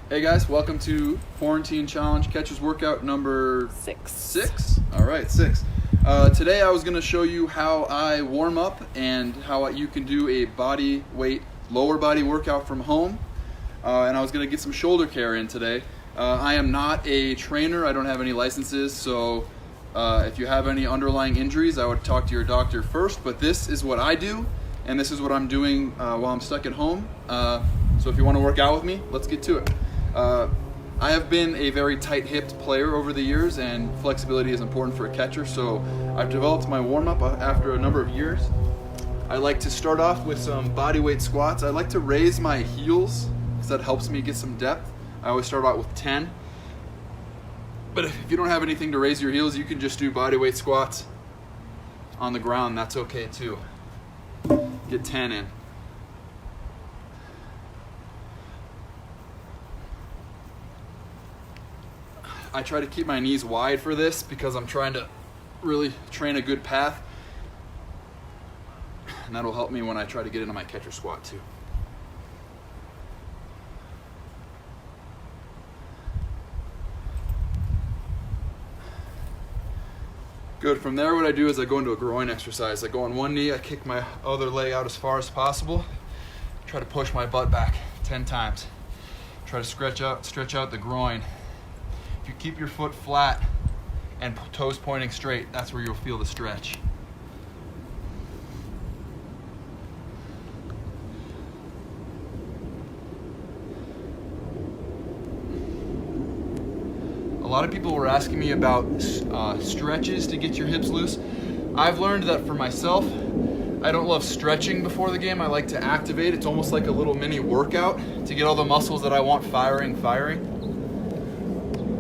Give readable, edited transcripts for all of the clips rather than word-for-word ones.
Hey guys, welcome to Quarantine Challenge Catcher's Workout number 6. All right, 6. Today I was going to show you how I warm up and how you can do a body weight, lower body workout from home. And I was going to get some shoulder care in today. I am not a trainer, I don't have any licenses, so if you have any underlying injuries, I would talk to your doctor first, but this is what I do, and this is what I'm doing while I'm stuck at home. So if you want to work out with me, let's get to it. I have been a very tight-hipped player over the years, and flexibility is important for a catcher, so I've developed my warm-up after a number of years. I like to start off with some body weight squats. I like to raise my heels because that helps me get some depth. I always start out with 10. But if you don't have anything to raise your heels, you can just do body weight squats on the ground. That's okay too. Get 10 in. I try to keep my knees wide for this because I'm trying to really train a good path. And that'll help me when I try to get into my catcher squat too. Good. From there, what I do is I go into a groin exercise. I go on one knee, I kick my other leg out as far as possible. Try to push my butt back 10 times. Try to stretch out the groin. If you keep your foot flat and toes pointing straight, that's where you'll feel the stretch. A lot of people were asking me about stretches to get your hips loose. I've learned that for myself, I don't love stretching before the game. I like to activate. It's almost like a little mini workout to get all the muscles that I want firing.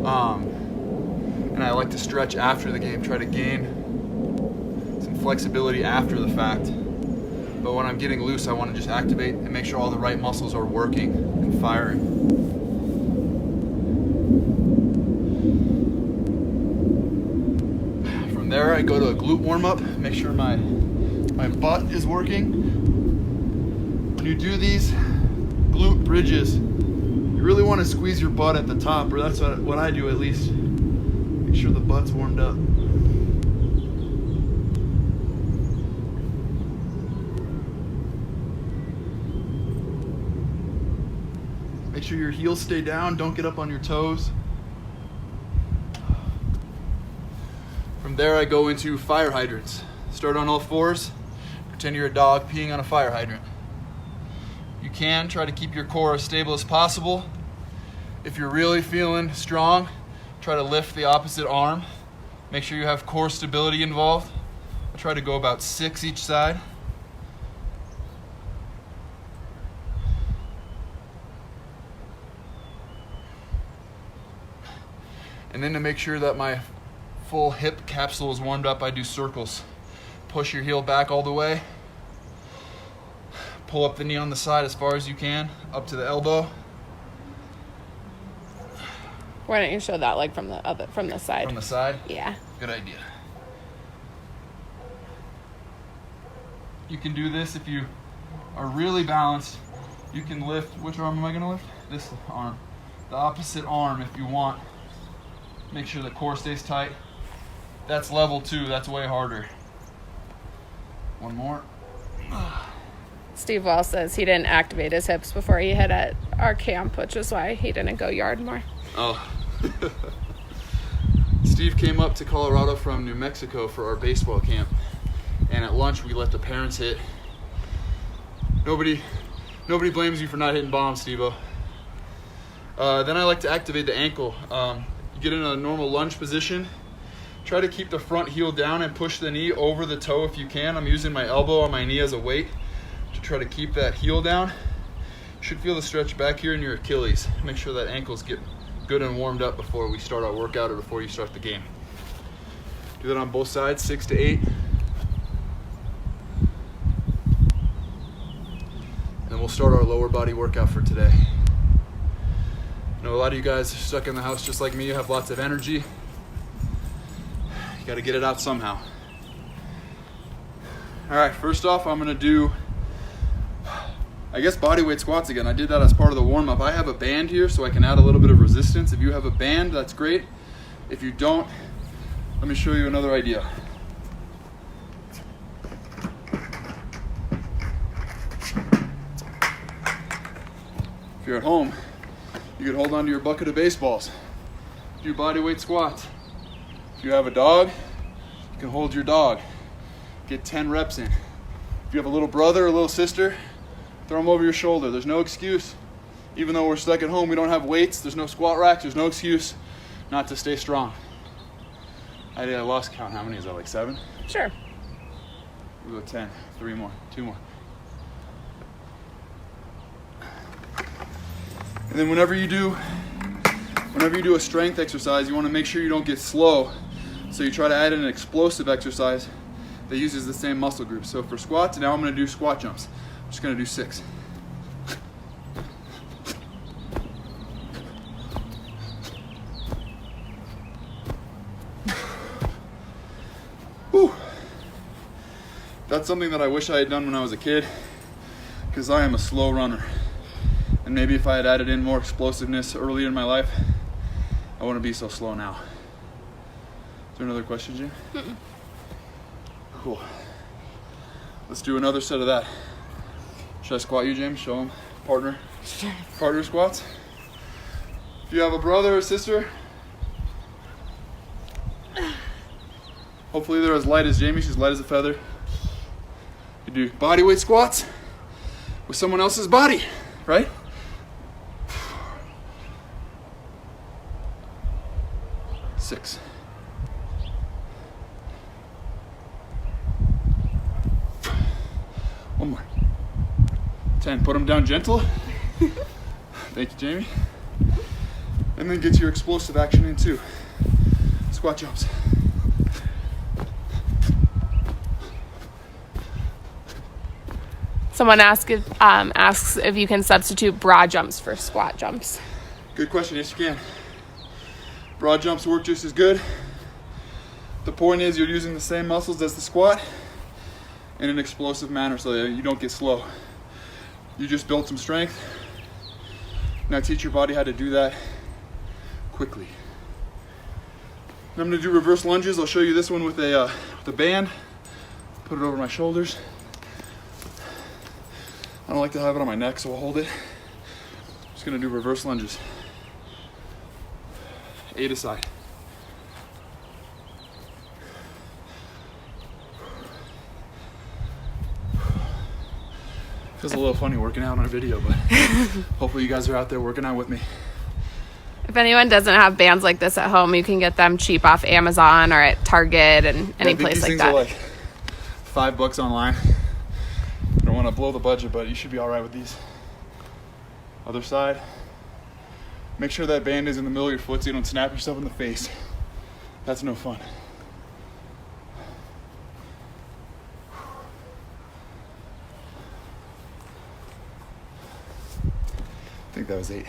And I like to stretch after the game, try to gain some flexibility after the fact. But when I'm getting loose, I want to just activate and make sure all the right muscles are working and firing. From there, I go to a glute warm-up, make sure my butt is working. When you do these glute bridges, you really want to squeeze your butt at the top, or that's what I do at least. Make sure the butt's warmed up. Make sure your heels stay down, don't get up on your toes. From there I go into fire hydrants. Start on all fours, pretend you're a dog peeing on a fire hydrant. You can try to keep your core as stable as possible. If you're really feeling strong, try to lift the opposite arm. Make sure you have core stability involved. I try to go about 6 each side. And then to make sure that my full hip capsule is warmed up, I do circles. Push your heel back all the way. Pull up the knee on the side as far as you can, up to the elbow. Why don't you show that leg from the side? From the side? Yeah. Good idea. You can do this if you are really balanced. You can lift, which arm am I gonna lift? This arm. The opposite arm if you want. Make sure the core stays tight. That's level 2, that's way harder. One more. Steve Wells says he didn't activate his hips before he hit at our camp, which is why he didn't go yard more. Oh. Steve came up to Colorado from New Mexico for our baseball camp, and at lunch we let the parents hit. Nobody blames you for not hitting bombs, Steve-O. Then I like to activate the ankle. You get in a normal lunge position. Try to keep the front heel down and push the knee over the toe if you can. I'm using my elbow on my knee as a weight to try to keep that heel down. You should feel the stretch back here in your Achilles. Make sure that ankles get good and warmed up before we start our workout or before you start the game. Do that on both sides, 6 to 8. And we'll start our lower body workout for today. I know a lot of you guys are stuck in the house just like me. You have lots of energy. You got to get it out somehow. All right, first off, I'm going to do I guess body weight squats again. I did that as part of the warm-up. I have a band here so I can add a little bit of resistance. If you have a band, that's great. If you don't, let me show you another idea. If you're at home, you can hold onto your bucket of baseballs. Do body weight squats. If you have a dog, you can hold your dog. Get 10 reps in. If you have a little brother or a little sister, throw them over your shoulder. There's no excuse. Even though we're stuck at home, we don't have weights, there's no squat racks, there's no excuse not to stay strong. I lost count. How many is that, like 7? Sure. We'll go 10. 3 more. 2 more. And then whenever you do a strength exercise, you want to make sure you don't get slow. So you try to add in an explosive exercise that uses the same muscle group. So for squats, now I'm going to do squat jumps. I'm just going to do 6. Whew. That's something that I wish I had done when I was a kid, because I am a slow runner. And maybe if I had added in more explosiveness earlier in my life, I wouldn't be so slow now. Is there another question, Jim? Mm-mm. Cool. Let's do another set of that. Should I squat you, James? Show him. Partner squats. If you have a brother or sister, hopefully they're as light as Jamie. She's light as a feather. You do body weight squats with someone else's body, right? Six. 1 more. 10. Put them down gentle. Thank you, Jamie. And then get your explosive action in too. Squat jumps. Someone asks if you can substitute broad jumps for squat jumps. Good question. Yes, you can. Broad jumps work just as good. The point is you're using the same muscles as the squat in an explosive manner so that you don't get slow. You just build some strength. Now teach your body how to do that quickly. And I'm going to do reverse lunges. I'll show you this one with a band. Put it over my shoulders. I don't like to have it on my neck, so I'll hold it. Just going to do reverse lunges. 8 aside. Feels a little funny working out on a video, but hopefully you guys are out there working out with me. If anyone doesn't have bands like this at home, you can get them cheap off Amazon or at Target and any place like that. These things are like $5 online. I don't want to blow the budget, but you should be all right with these. Other side. Make sure that band is in the middle of your foot so you don't snap yourself in the face. That's no fun. I think that was 8.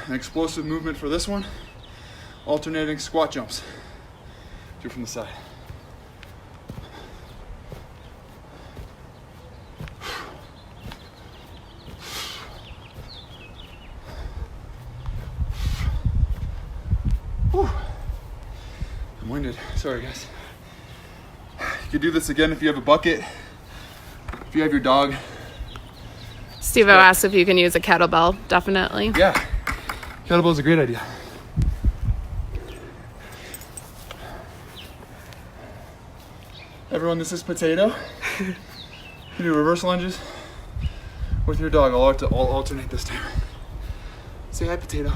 An explosive movement for this one. Alternating squat jumps. Do it from the side. Whew. I'm winded. Sorry, guys. You could do this again if you have a bucket. If you have your dog. Steve asked if you can use a kettlebell. Definitely. Yeah. Kettlebell is a great idea. Everyone, this is Potato. You do reverse lunges with your dog. I'll alternate this time. Say hi, Potato.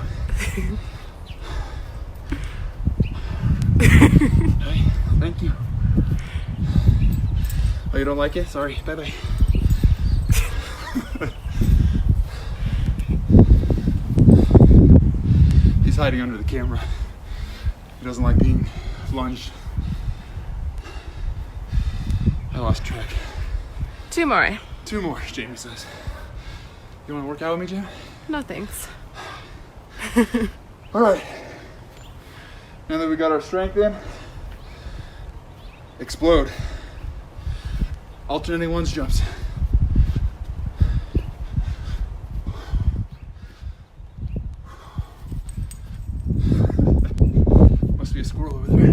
Hi. Thank you. Oh, you don't like it? Sorry. Bye-bye. He's hiding under the camera. He doesn't like being lunged. I lost track. 2 more. 2 more, Jamie says. You want to work out with me, Jim? No thanks. All right. Now that we got our strength in, explode. Alternating lunge jumps. a squirrel over there.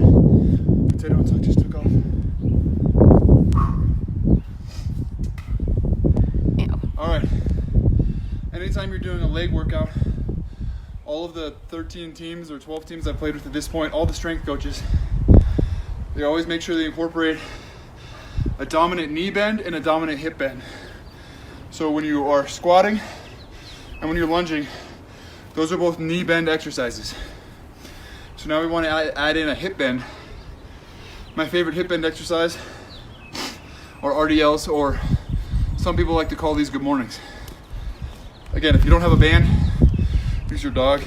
Potato and tuck just took off. All right. Anytime you're doing a leg workout, all of the 13 teams or 12 teams I've played with at this point, all the strength coaches, they always make sure they incorporate a dominant knee bend and a dominant hip bend. So when you are squatting and when you're lunging, those are both knee bend exercises. So now we want to add in a hip bend. My favorite hip bend exercise are RDLs, or some people like to call these good mornings. Again, if you don't have a band, use your dog,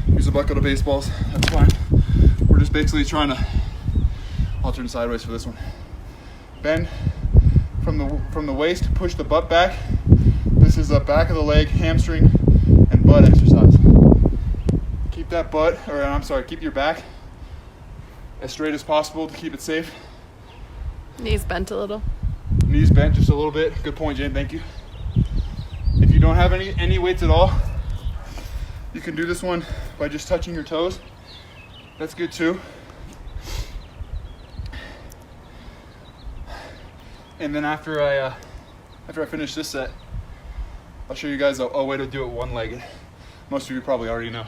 use a bucket of baseballs, that's fine. We're just basically trying to, I'll turn sideways for this one. Bend from the waist, push the butt back. This is the back of the leg, hamstring, and butt exercise. Keep that butt, or I'm sorry, keep your back as straight as possible to keep it safe. Knees bent a little. Knees bent just a little bit. Good point, Jane, thank you. If you don't have any weights at all, you can do this one by just touching your toes. That's good too. And then after I finish this set, I'll show you guys a way to do it one-legged. Most of you probably already know.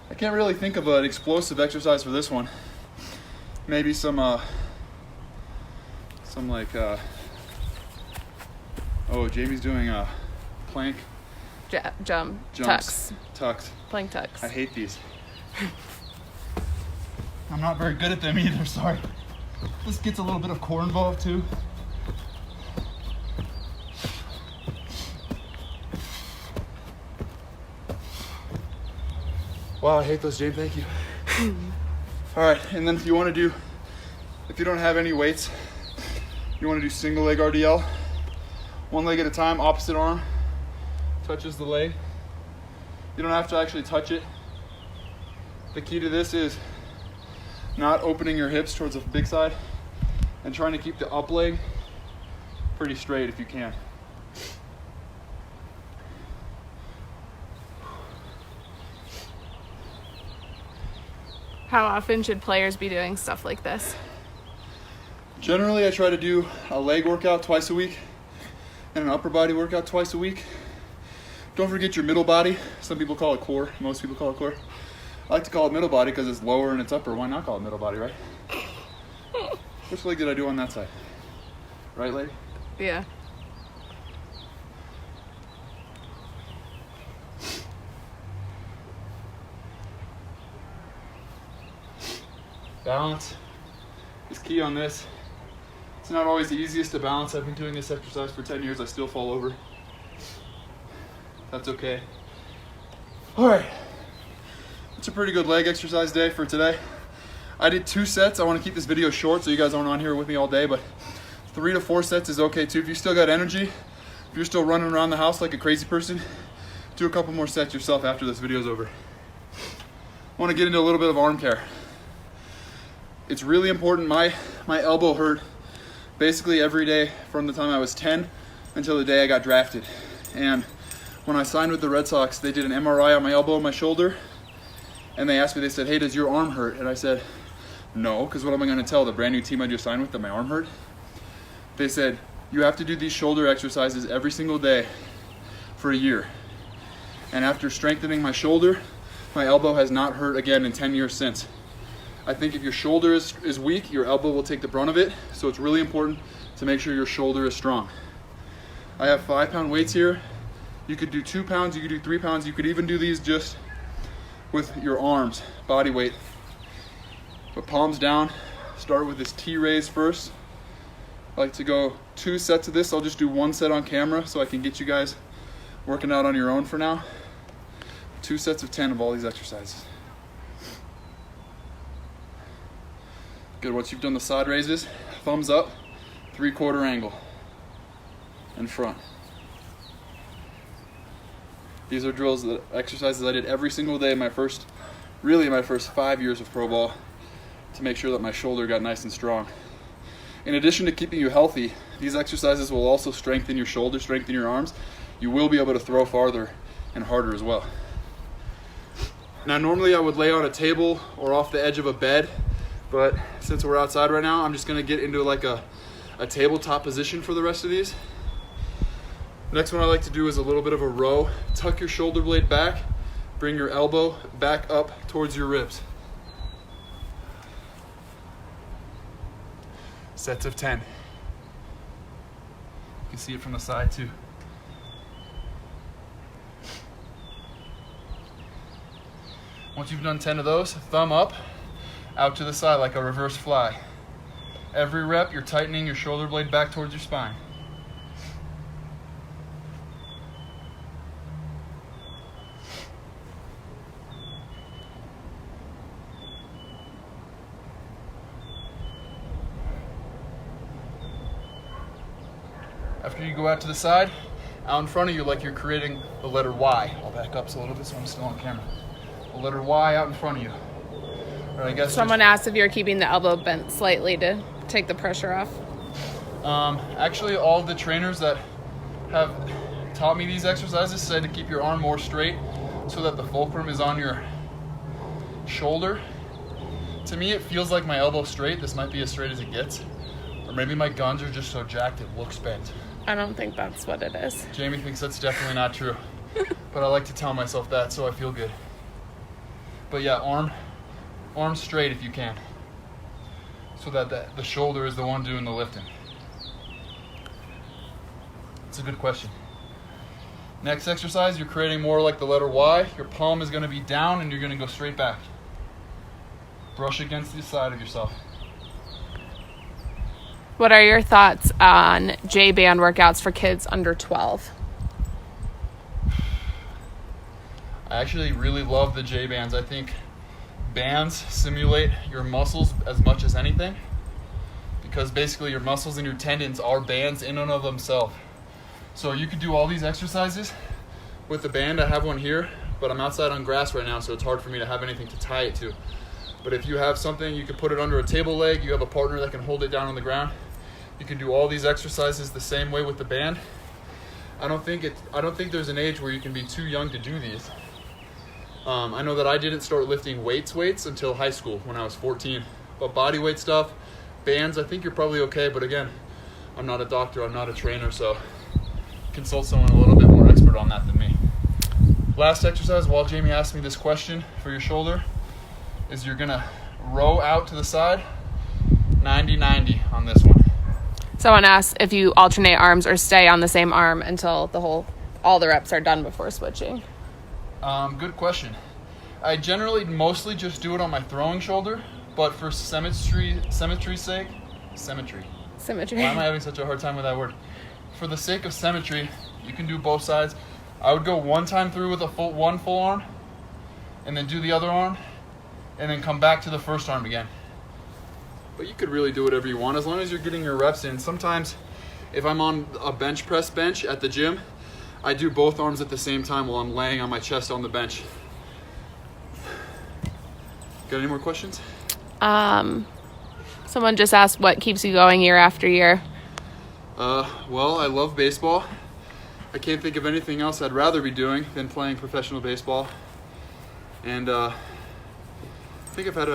I can't really think of an explosive exercise for this one. Maybe some like, oh, Jamie's doing a plank. Tucks. Tucks. Plank tucks. I hate these. I'm not very good at them either, sorry. This gets a little bit of core involved too. Wow, I hate those, James, thank you. All right, and then if you don't have any weights, you want to do single leg RDL. One leg at a time, opposite arm touches the leg. You don't have to actually touch it. The key to this is not opening your hips towards the big side and trying to keep the up leg pretty straight if you can. How often should players be doing stuff like this? Generally, I try to do a leg workout twice a week and an upper body workout twice a week. Don't forget your middle body. Some people call it core. Most people call it core. I like to call it middle body because it's lower and it's upper. Why not call it middle body, right? Which leg did I do on that side? Right leg? Yeah. Balance is key on this. It's not always the easiest to balance. I've been doing this exercise for 10 years. I still fall over. That's okay. All right. It's a pretty good leg exercise day for today. I did 2 sets. I want to keep this video short so you guys aren't on here with me all day, but 3 to 4 sets is okay too. If you still got energy, if you're still running around the house like a crazy person, do a couple more sets yourself after this video's over. I want to get into a little bit of arm care. It's really important. My elbow hurt basically every day from the time I was 10 until the day I got drafted. And when I signed with the Red Sox, they did an MRI on my elbow and my shoulder. And they asked me, they said, hey, does your arm hurt? And I said, no, because what am I going to tell the brand new team I just signed with that my arm hurt? They said, you have to do these shoulder exercises every single day for a year. And after strengthening my shoulder, my elbow has not hurt again in 10 years since. I think if your shoulder is weak, your elbow will take the brunt of it. So it's really important to make sure your shoulder is strong. I have 5-pound weights here. You could do 2 pounds, you could do 3 pounds. You could even do these just with your arms, body weight. But palms down, start with this T raise first. I like to go 2 sets of this. I'll just do 1 set on camera so I can get you guys working out on your own for now. 2 sets of 10 of all these exercises. Good, once you've done the side raises, thumbs up, 3/4 angle, and front. These are drills, exercises I did every single day in my first 5 years of pro ball to make sure that my shoulder got nice and strong. In addition to keeping you healthy, these exercises will also strengthen your shoulder, strengthen your arms. You will be able to throw farther and harder as well. Now normally I would lay on a table or off the edge of a bed, but since we're outside right now, I'm just gonna get into like a tabletop position for the rest of these. Next one I like to do is a little bit of a row. Tuck your shoulder blade back, bring your elbow back up towards your ribs. Sets of 10. You can see it from the side too. Once you've done 10 of those, thumb up, out to the side like a reverse fly. Every rep, you're tightening your shoulder blade back towards your spine. After you go out to the side, out in front of you like you're creating the letter Y. I'll back up a little bit so I'm still on camera. The letter Y out in front of you. Or I guess someone asked if you're keeping the elbow bent slightly to take the pressure off. Actually, all of the trainers that have taught me these exercises said to keep your arm more straight so that the fulcrum is on your shoulder. To me, it feels like my elbow's straight. This might be as straight as it gets. Or maybe my guns are just so jacked it looks bent. I don't think that's what it is. Jamie thinks that's definitely not true. But I like to tell myself that so I feel good. But yeah, arm straight if you can. So that the shoulder is the one doing the lifting. It's a good question. Next exercise, you're creating more like the letter Y. Your palm is going to be down and you're going to go straight back. Brush against the side of yourself. What are your thoughts on J-band workouts for kids under 12? I actually really love the J-bands. I think bands simulate your muscles as much as anything because basically your muscles and your tendons are bands in and of themselves. So you could do all these exercises with the band. I have one here, but I'm outside on grass right now, so it's hard for me to have anything to tie it to. But if you have something, you can put it under a table leg. You have a partner that can hold it down on the ground. You can do all these exercises the same way with the band. I don't think there's an age where you can be too young to do these. I know that I didn't start lifting weights until high school when I was 14. But body weight stuff, bands, I think you're probably okay. But again, I'm not a doctor, I'm not a trainer, so consult someone a little bit more expert on that than me. Last exercise, while Jamie asked me this question for your shoulder, is you're gonna row out to the side, 90-90 on this one. Someone asked if you alternate arms or stay on the same arm until all the reps are done before switching. Good question. I generally mostly just do it on my throwing shoulder, but for symmetry's sake, symmetry. Why am I having such a hard time with that word? For the sake of symmetry, you can do both sides. I would go one time through with one full arm, and then do the other arm, and then come back to the first arm again. But you could really do whatever you want as long as you're getting your reps in. Sometimes if I'm on a bench press bench at the gym, I do both arms at the same time while I'm laying on my chest on the bench. Got any more questions? Someone just asked what keeps you going year after year. Well, I love baseball. I can't think of anything else I'd rather be doing than playing professional baseball. And I think I've had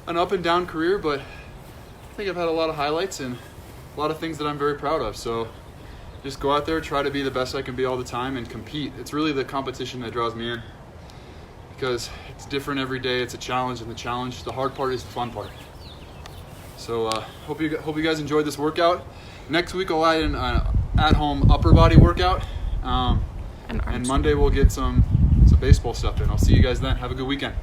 an up and down career, but I think I've had a lot of highlights and a lot of things that I'm very proud of. So just go out there, try to be the best I can be all the time and compete. It's really the competition that draws me in because it's different every day. It's a challenge, and the hard part is the fun part. So hope you guys enjoyed this workout. Next week I'll add an at-home upper body workout. And Monday we'll get some baseball stuff in. I'll see you guys then. Have a good weekend.